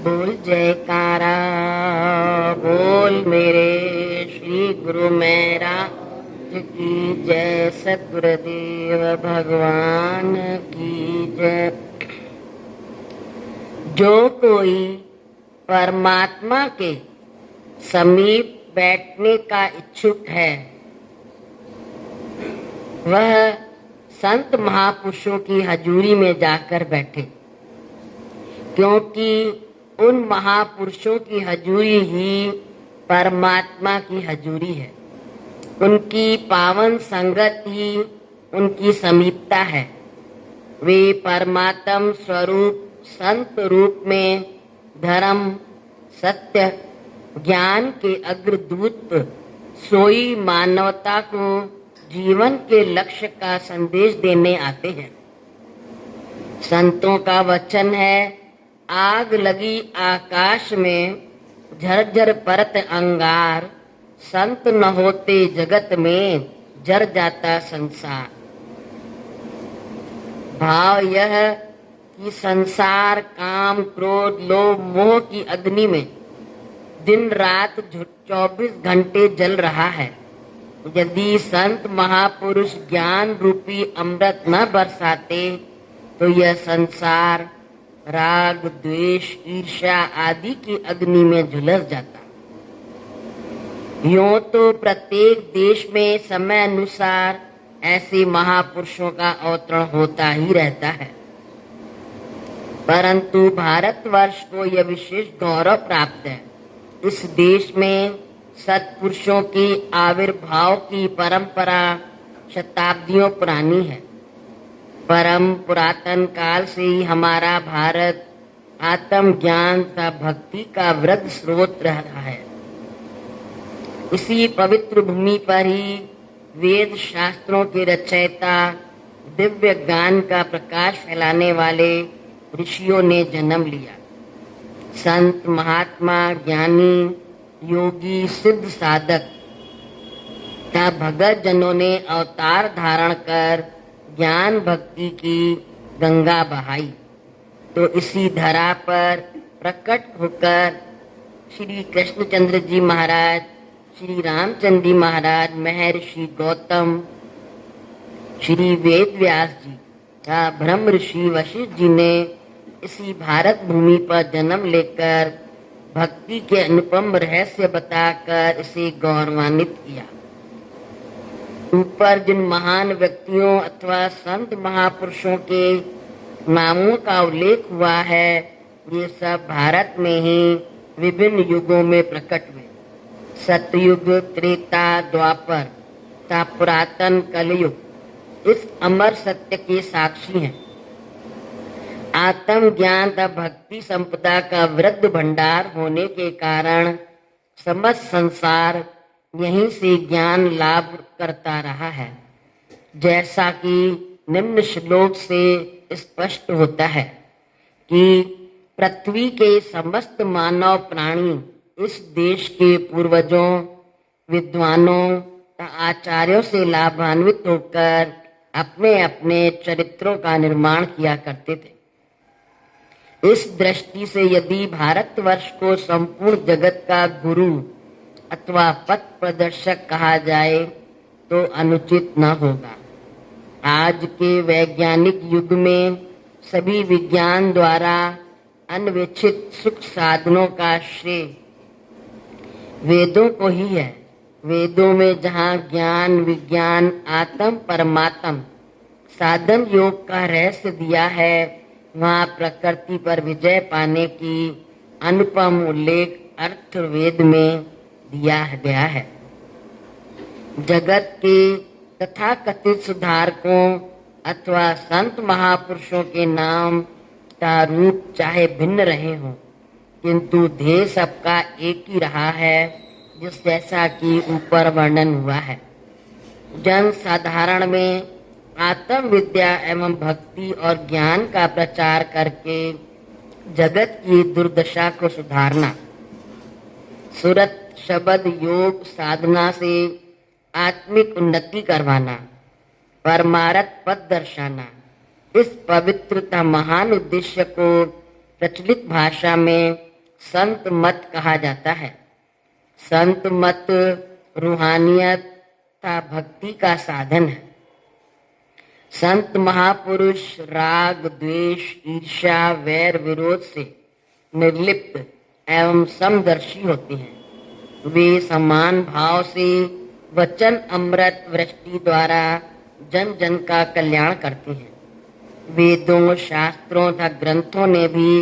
बोल जयकारा बोल मेरे श्री गुरु महाराज की जय। सतगुरुदेव भगवान की जय। जो कोई परमात्मा के समीप बैठने का इच्छुक है वह संत महापुरुषों की हजूरी में जाकर बैठे, क्योंकि उन महापुरुषों की हजूरी ही परमात्मा की हजूरी है। उनकी पावन संगत ही उनकी समीपता है। वे परमात्म स्वरूप संत रूप में धर्म सत्य ज्ञान के अग्रदूत सोई मानवता को जीवन के लक्ष्य का संदेश देने आते हैं। संतों का वचन है, आग लगी आकाश में झरझर परत अंगार, संत न होते जगत में जर जाता संसार। भाव यह कि संसार काम क्रोध लोभ मोह की अग्नि में दिन रात 24 घंटे जल रहा है। यदि संत महापुरुष ज्ञान रूपी अमृत न बरसाते तो यह संसार राग द्वेष ईर्ष्या आदि की अग्नि में झुलस जाता। यूं तो प्रत्येक देश में समय अनुसार ऐसे महापुरुषों का अवतरण होता ही रहता है, परंतु भारतवर्ष को यह विशेष गौरव प्राप्त है। इस देश में सत्पुरुषों की आविर्भाव की परंपरा शताब्दियों पुरानी है। परम पुरातन काल से ही हमारा भारत आत्म ज्ञान तथा भक्ति का वृद्ध स्रोत रहा है। इसी पवित्र भूमि पर ही वेद शास्त्रों के रचयिता दिव्य ज्ञान का प्रकाश फैलाने वाले ऋषियों ने जन्म लिया। संत महात्मा ज्ञानी योगी सिद्ध साधक तथा भगत जनों ने अवतार धारण कर ज्ञान भक्ति की गंगा बहाई, तो इसी धरा पर प्रकट होकर श्री कृष्णचंद्र जी महाराज, श्री रामचंद्र जी महाराज, महर्षि गौतम, श्री वेद व्यास जी तथा ब्रह्म ऋषि वशिष्ठ जी ने इसी भारत भूमि पर जन्म लेकर भक्ति के अनुपम रहस्य बताकर इसे गौरवान्वित किया। ऊपर जिन महान व्यक्तियों अथवा संत महापुरुषों के नामों का उल्लेख हुआ है, ये सब भारत में ही विभिन्न युगों में प्रकट हुए। सतयुग, त्रेता, द्वापर तथा पुरातन कलयुग इस अमर सत्य के साक्षी हैं। आत्म ज्ञान तथा भक्ति संपदा का वृद्ध भंडार होने के कारण समस्त संसार यहीं से ज्ञान लाभ करता रहा है। जैसा कि निम्न श्लोक से स्पष्ट होता है कि पृथ्वी के समस्त मानव प्राणी इस देश के पूर्वजों, विद्वानों तथा आचार्यों से लाभान्वित होकर अपने अपने चरित्रों का निर्माण किया करते थे। इस दृष्टि से यदि भारतवर्ष को संपूर्ण जगत का गुरु अथवा पथ प्रदर्शक कहा जाए तो अनुचित न होगा। आज के वैज्ञानिक युग में सभी विज्ञान द्वारा अन्वेषित सुख साधनों का श्रेय वेदों को ही है। वेदों में जहाँ ज्ञान विज्ञान आत्म परमात्म साधन योग का रहस्य दिया है, वहाँ प्रकृति पर विजय पाने की अनुपम उल्लेख अर्थवेद में दिया गया है। जगत के तथाकथित सुधारकों अथवा संत महापुरुषों के नाम का रूप चाहे भिन्न रहे हों, किंतु ध्येय सबका एक ही रहा है, जिस जैसा कि ऊपर वर्णन हुआ है। जन साधारण में आत्म विद्या एवं भक्ति और ज्ञान का प्रचार करके जगत की दुर्दशा को सुधारना, सुरत शब्द योग साधना से आत्मिक उन्नति करवाना, परमार्थ पद दर्शाना, इस पवित्रता महान उद्देश्य को प्रचलित भाषा में संत मत कहा जाता है। संत मत रूहानियत तथा भक्ति का साधन है। संत महापुरुष राग, द्वेष, ईर्ष्या, वैर, विरोध से निर्लिप्त एवं समदर्शी होते हैं। वे समान भाव से वचन अमृत वृष्टि द्वारा जन जन का कल्याण करते हैं। वेदों, शास्त्रों तथा ग्रंथों ने भी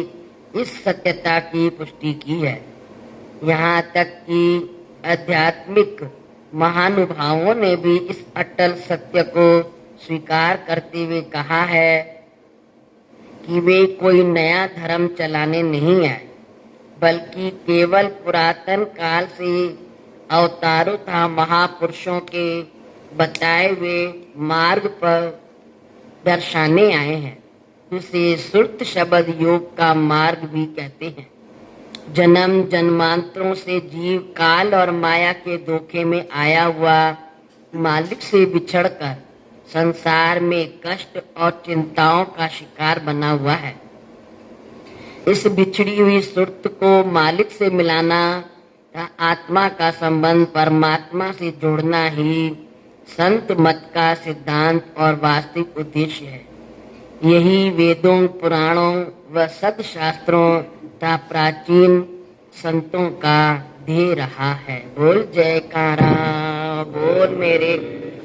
इस सत्यता की पुष्टि की है। यहाँ तक कि आध्यात्मिक महानुभावों ने भी इस अटल सत्य को स्वीकार करते हुए कहा है कि वे कोई नया धर्म चलाने नहीं आए, बल्कि केवल पुरातन काल से अवतारों तथा महापुरुषों के बताए हुए मार्ग पर दर्शाने आए हैं, जिसे सुरत शब्द योग का मार्ग भी कहते हैं। जन्म जन्मांतरों से जीव काल और माया के धोखे में आया हुआ मालिक से बिछड़कर संसार में कष्ट और चिंताओं का शिकार बना हुआ है। इस बिछड़ी हुई सुरत को मालिक से मिलाना तथा आत्मा का संबंध परमात्मा से जोड़ना ही संत मत का सिद्धांत और वास्तविक उद्देश्य है। यही वेदों, पुराणों व सदशास्त्रों तथा प्राचीन संतों का ध्येय रहा है। बोल जयकारा बोल मेरे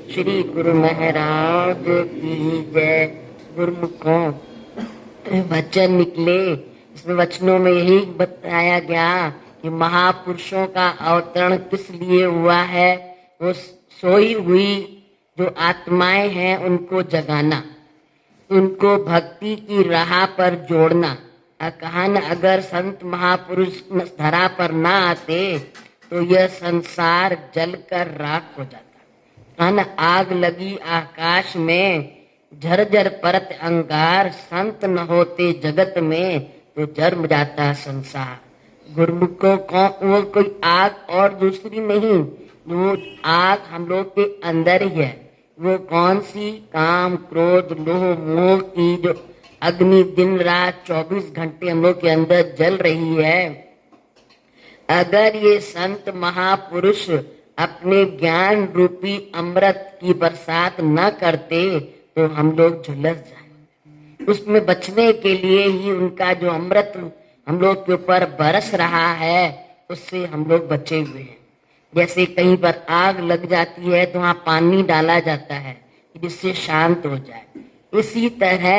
श्री गुरु महाराज की जय। गुरुमुखों वचन निकले, इसमें वचनों में यही बताया गया कि महापुरुषों का अवतरण किस लिए हुआ है। वो सोई हुई जो आत्माएं हैं उनको जगाना, उनको भक्ति की राह पर जोड़ना। कहा न, अगर संत महापुरुष धरा पर ना आते तो यह संसार जलकर राख हो जाता। कहा न, आग लगी आकाश में झरझर परत अंगार, संत न होते जगत में तो जन्म जाता संसार। गुरुमुखों को वो कोई आग और दूसरी नहीं, वो आग हम लोग के अंदर ही है। वो कौन सी? काम, क्रोध, लोभ, मोह की जो अग्नि दिन रात 24 घंटे हम लोग के अंदर जल रही है। अगर ये संत महापुरुष अपने ज्ञान रूपी अमृत की बरसात न करते तो हम लोग झुलस जाए। उसमें बचने के लिए ही उनका जो अमृत हम लोग के ऊपर बरस रहा है उससे हम लोग बचे हुए हैं। जैसे कहीं पर आग लग जाती है तो वहाँ पानी डाला जाता है जिससे शांत हो जाए। इसी तरह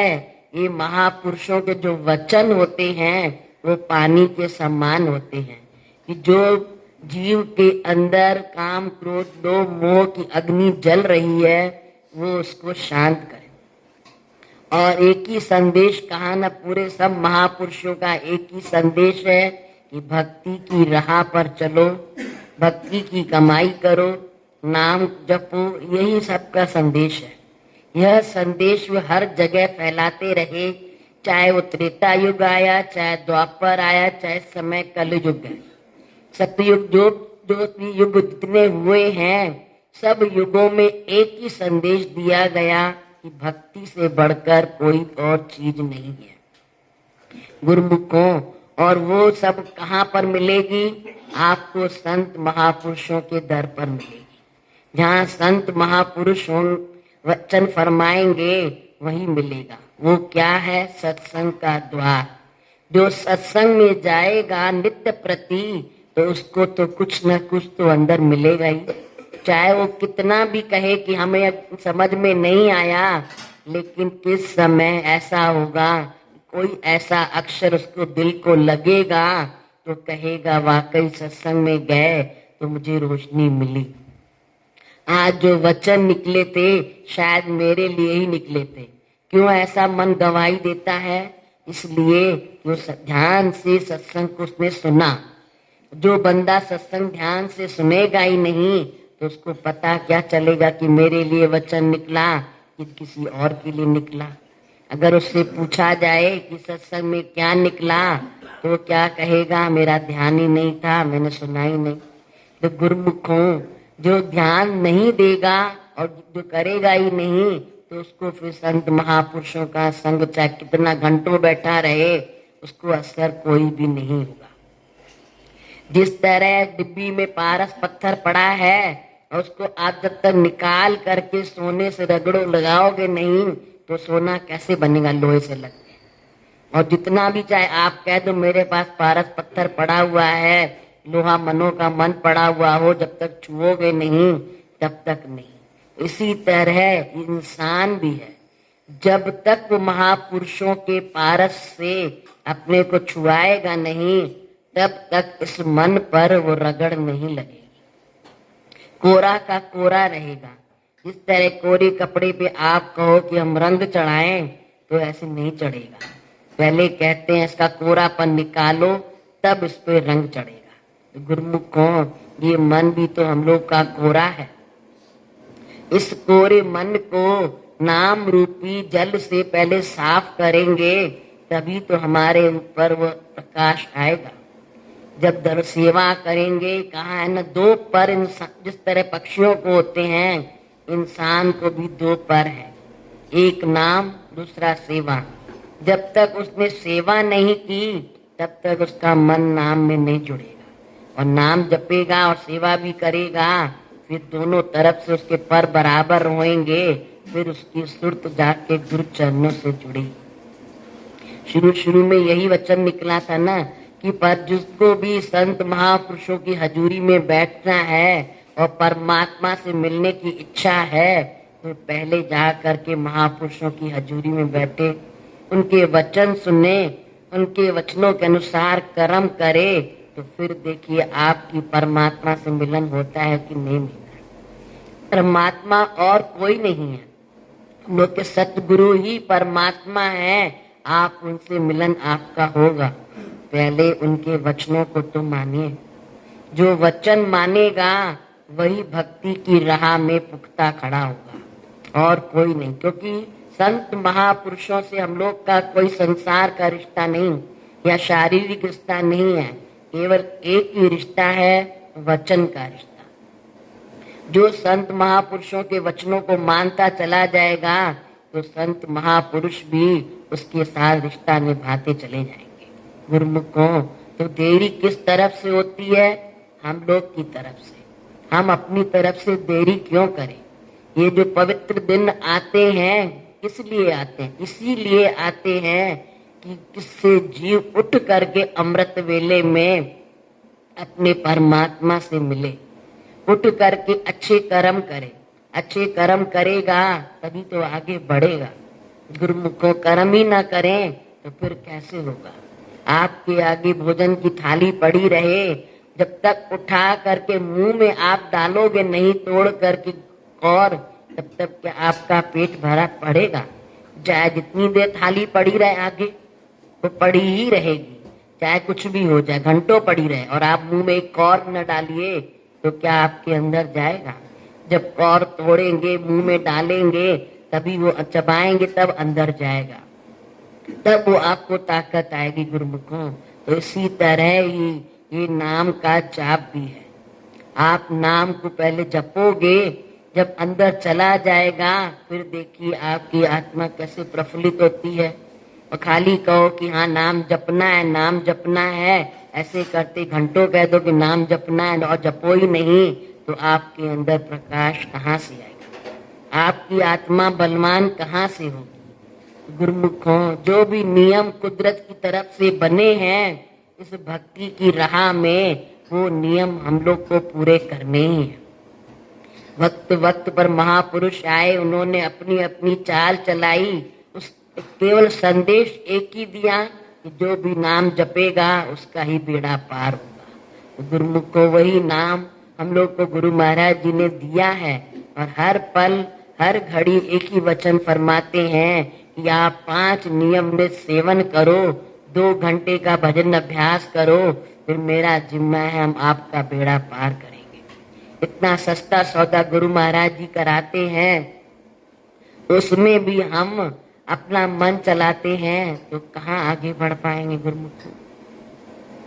ये महापुरुषों के जो वचन होते हैं वो पानी के समान होते हैं कि जो जीव के अंदर काम, क्रोध, लोभ, मोह की अग्नि जल रही है वो उसको शांत करे। और एक ही संदेश कहा न, पूरे सब महापुरुषों का एक ही संदेश है कि भक्ति की राह पर चलो, भक्ति की कमाई करो, नाम जपो। यही सबका संदेश है। यह संदेश वो हर जगह फैलाते रहे, चाहे वो त्रेता युग आया, चाहे द्वापर आया, चाहे समय कलयुग है। सतयुग जो भी युग जितने हुए हैं सब युगों में एक ही संदेश दिया गया कि भक्ति से बढ़कर कोई और चीज नहीं है। गुरुमुखों, और वो सब कहाँ पर मिलेगी? आपको संत महापुरुषों के दर पर मिलेगी। जहाँ संत महापुरुष वचन फरमाएंगे वही मिलेगा। वो क्या है? सत्संग का द्वार। जो सत्संग में जाएगा नित्य प्रति तो उसको तो कुछ न कुछ तो अंदर मिलेगा ही। चाहे वो कितना भी कहे कि हमें समझ में नहीं आया, लेकिन किस समय ऐसा होगा कोई ऐसा अक्षर उसको दिल को लगेगा तो कहेगा वाकई सत्संग में गए तो मुझे रोशनी मिली। आज जो वचन निकले थे शायद मेरे लिए ही निकले थे। क्यों ऐसा मन गवाही देता है? इसलिए वो ध्यान से सत्संग को उसने सुना। जो बंदा सत्संग ध्यान से सुनेगा ही नहीं तो उसको पता क्या चलेगा कि मेरे लिए वचन निकला कि किसी और के लिए निकला। अगर उससे पूछा जाए कि सत्संग में क्या निकला तो क्या कहेगा? मेरा ध्यान ही नहीं था, मैंने सुना ही नहीं। तो गुरुमुखों, जो ध्यान नहीं देगा और जो करेगा ही नहीं तो उसको फिर संत महापुरुषों का संग चाहे कितना घंटों बैठा रहे उसको असर कोई भी नहीं होगा। जिस तरह डिब्बी में पारस पत्थर पड़ा है और उसको आप जब तक निकाल करके सोने से रगड़ो लगाओगे नहीं तो सोना कैसे बनेगा, लोहे से लग के। और जितना भी चाहे आप कह दो मेरे पास पारस पत्थर पड़ा हुआ है, लोहा मनो का मन पड़ा हुआ हो, जब तक छुओगे नहीं तब तक नहीं। इसी तरह इंसान भी है, जब तक वो महापुरुषों के पारस से अपने को छुआएगा नहीं तब तक इस मन पर वो रगड़ नहीं लगेगी, कोरा का कोरा रहेगा। इस तरह कोरे कपड़े पे आप कहो कि हम रंग चढ़ाएं तो ऐसे नहीं चढ़ेगा, पहले कहते हैं इसका कोरापन निकालो तब इस पे रंग चढ़ेगा। तो गुरुमुखों, ये मन भी तो हम लोग का कोरा है। इस कोरे मन को नाम रूपी जल से पहले साफ करेंगे तभी तो हमारे ऊपर वो प्रकाश आएगा। जब दर सेवा करेंगे, कहा है ना, दो पर इंसान, जिस तरह पक्षियों को होते हैं इंसान को भी दो पर है, एक नाम दूसरा सेवा। जब तक उसने सेवा नहीं की तब तक उसका मन नाम में नहीं जुड़ेगा, और नाम जपेगा और सेवा भी करेगा, फिर दोनों तरफ से उसके पर बराबर होंगे, फिर उसकी सुरत जाके गुरु चरणों से जुड़ेगी। शुरू शुरू में यही वचन निकला था ना कि पर जिसको भी संत महापुरुषों की हजूरी में बैठना है और परमात्मा से मिलने की इच्छा है तो पहले जा करके महापुरुषों की हजूरी में बैठे, उनके वचन सुने, उनके वचनों के अनुसार कर्म करे, तो फिर देखिए आपकी परमात्मा से मिलन होता है कि नहीं मिलता है। परमात्मा और कोई नहीं है, हम लोग के सतगुरु ही परमात्मा है, आप उनसे मिलन आपका होगा। पहले उनके वचनों को तो मानिए, जो वचन मानेगा वही भक्ति की राह में पुख्ता खड़ा होगा और कोई नहीं। क्योंकि संत महापुरुषों से हम लोग का कोई संसार का रिश्ता नहीं या शारीरिक रिश्ता नहीं है, केवल एक ही रिश्ता है, वचन का रिश्ता। जो संत महापुरुषों के वचनों को मानता चला जाएगा तो संत महापुरुष भी उसके साथ रिश्ता निभाते चले जाएंगे। गुरुमुखों, तो देरी किस तरफ से होती है? हम लोग की तरफ से। हम अपनी तरफ से देरी क्यों करें? ये जो पवित्र दिन आते हैं किस लिए आते हैं? इसीलिए आते हैं कि किससे जीव उठ करके अमृत वेले में अपने परमात्मा से मिले, उठ करके अच्छे कर्म करे। अच्छे कर्म करेगा तभी तो आगे बढ़ेगा। गुरुमुखों, कर्म ही ना करें तो फिर कैसे होगा? आपके आगे भोजन की थाली पड़ी रहे, जब तक उठा करके मुंह में आप डालोगे नहीं तोड़ करके और, तब तक क्या आपका पेट भरा पड़ेगा? चाहे जितनी देर थाली पड़ी रहे आगे वो पड़ी ही रहेगी, चाहे कुछ भी हो जाए, घंटों पड़ी रहे और आप मुंह में एक कौर न डालिए तो क्या आपके अंदर जाएगा? जब कौर तोड़ेंगे, मुंह में डालेंगे, तभी वो चबाएंगे, तब अंदर जाएगा, तब वो आपको ताकत आएगी। गुरुमुखों, तो इसी तरह ही ये नाम का जाप भी है। आप नाम को पहले जपोगे, जब अंदर चला जाएगा फिर देखिए आपकी आत्मा कैसे प्रफुल्लित होती है। और खाली कहो कि हाँ नाम जपना है, नाम जपना है, ऐसे करते घंटों कह दो कि नाम जपना है और जपो ही नहीं, तो आपके अंदर प्रकाश कहाँ से आएगा? आपकी आत्मा बलवान कहाँ से होगी? गुरुमुखों, जो भी नियम कुदरत की तरफ से बने हैं इस भक्ति की राह में, वो नियम हम लोग को पूरे करने ही हैं। वक्त वक्त पर महापुरुष आए, उन्होंने अपनी अपनी चाल चलाई, उस केवल संदेश एक ही दिया कि जो भी नाम जपेगा उसका ही बेड़ा पार होगा। तो गुरुमुख को वही नाम हम लोग को गुरु महाराज जी ने दिया है, और हर पल हर घड़ी एक ही वचन फरमाते हैं कि आप 5 नियम में सेवन करो, 2 घंटे का भजन अभ्यास करो, फिर मेरा जिम्मा है हम आपका बेड़ा पार करेंगे। इतना सस्ता सौदा गुरु महाराज जी कराते हैं, उसमें भी हम अपना मन चलाते हैं तो कहाँ आगे बढ़ पाएंगे? गुरुमुख,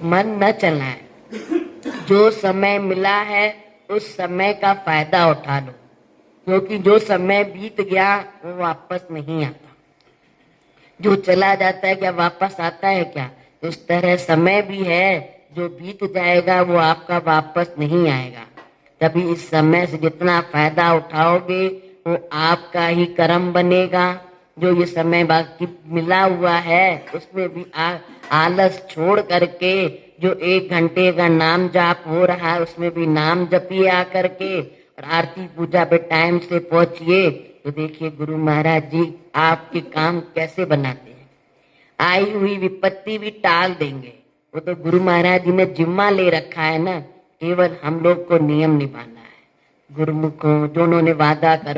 मन न चलाएं, जो समय मिला है उस समय का फायदा उठा लो, क्योंकि जो समय बीत गया वो वापस नहीं आता। जो चला जाता है क्या वापस आता है क्या? उस तरह समय भी है, जो बीत जाएगा वो आपका वापस नहीं आएगा। तभी इस समय से जितना फायदा उठाओगे वो आपका ही कर्म बनेगा। जो ये समय बाकी मिला हुआ है उसमें भी आलस छोड़ करके जो 1 घंटे का नाम जाप हो रहा है उसमें भी नाम जपिए आकर के, और आरती पूजा पे टाइम से पहुंचिए। तो देखिए गुरु महाराज जी आपके काम कैसे बनाते हैं। आई हुई विपत्ति भी टाल देंगे। वो तो गुरु महाराज जी ने जिम्मा ले रखा है ना, केवल हम लोग को नियम निभाना है। गुरुमुखों जो उन्होंने वादा कर